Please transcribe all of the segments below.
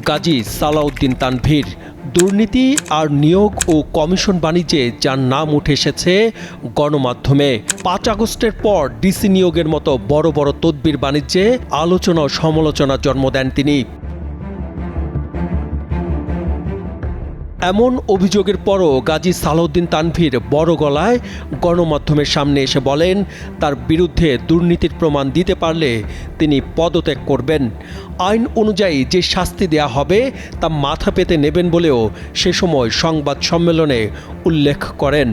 গাজী সালাউদ্দিন তানভীর দুর্নীতি আর নিয়োগ ও কমিশন বাণিজ্যে যার নাম উঠে এসেছে গণমাধ্যমে। ৫ আগস্টের পর ডিসি নিয়োগের মতো বড় বড় তদবির বাণিজ্যে আলোচনা ও সমালোচনার জন্ম দেন তিনি। এমন অভিযোগের পরও গাজী সালাউদ্দিন তানভীর বড় গলায় গণমাধ্যমের সামনে এসে বলেন, তার বিরুদ্ধে দুর্নীতির প্রমাণ দিতে পারলে তিনি পদত্যাগ করবেন। আইন অনুযায়ী যে শাস্তি দেয়া হবে তা মাথা পেতে নেবেন বলেও সে সময় সংবাদ সম্মেলনে উল্লেখ করেন।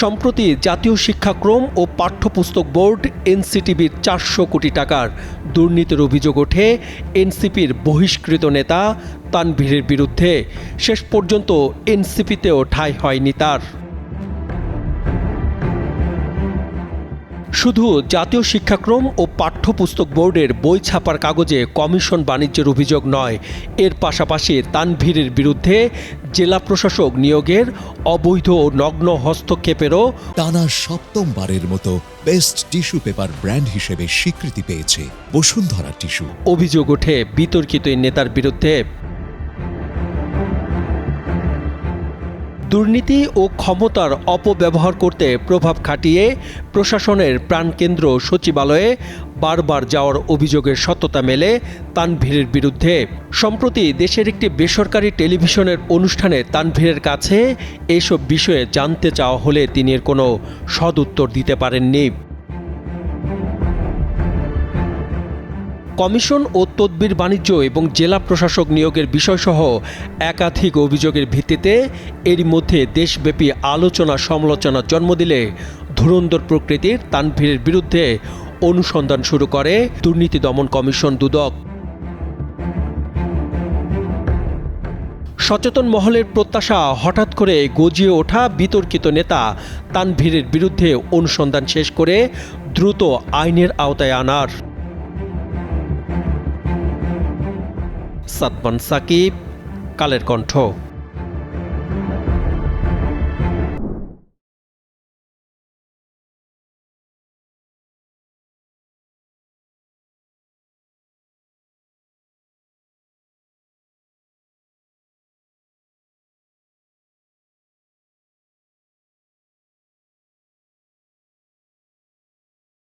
সম্প্রতি জাতীয় শিক্ষাক্রম ও পাঠ্যপুস্তক বোর্ড এনসিটিবির ৪০০ কোটি টাকার দুর্নীতির অভিযোগ ওঠে এনসিপির বহিষ্কৃত নেতা তানভীরের বিরুদ্ধে। শেষ পর্যন্ত এনসিপিতেও ঠাঁই হয়নি তার। শুধু জাতীয় শিক্ষাক্রম ও পাঠ্যপুস্তক বোর্ডের বই ছাপার কাগজে কমিশন বাণিজ্যের অভিযোগ নয়, এর পাশাপাশি তানভীরের বিরুদ্ধে জেলা প্রশাসক নিয়োগের অবৈধ ও নগ্ন হস্তক্ষেপেরও টানা সপ্তমবারের মতো বেস্ট টিস্যু পেপার ব্র্যান্ড হিসেবে স্বীকৃতি পেয়েছে বসুন্ধরা টিস্যু। অভিযোগ ওঠে বিতর্কিত এই নেতার বিরুদ্ধে। দুর্নীতি ও ক্ষমতার অপব্যবহার করতে প্রভাব খাটিয়ে প্রশাসনের প্রাণকেন্দ্র সচিবালয়ে বারবার যাওয়ার অভিযোগের সত্যতা মেলে তানভীরের বিরুদ্ধে। সম্প্রতি দেশের একটি বেসরকারি টেলিভিশনের অনুষ্ঠানে তানভীরের কাছে এসব বিষয়ে জানতে চাওয়া হলে তিনি এর কোনো সদুত্তর দিতে পারেননি। কমিশন ও তদবির বাণিজ্য এবং জেলা প্রশাসক নিয়োগের বিষয়সহ একাধিক অভিযোগের ভিত্তিতে এরই মধ্যে দেশব্যাপী আলোচনা সমালোচনার জন্ম দিলে ধুরন্ধর প্রকৃতির তানভীরের বিরুদ্ধে অনুসন্ধান শুরু করে দুর্নীতি দমন কমিশন দুদক। সচেতন মহলের প্রত্যাশা, হঠাৎ করে গজিয়ে ওঠা বিতর্কিত নেতা তানভীরের বিরুদ্ধে অনুসন্ধান শেষ করে দ্রুত আইনের আওতায় আনার। সাদমান সাকিব, কালের কণ্ঠ।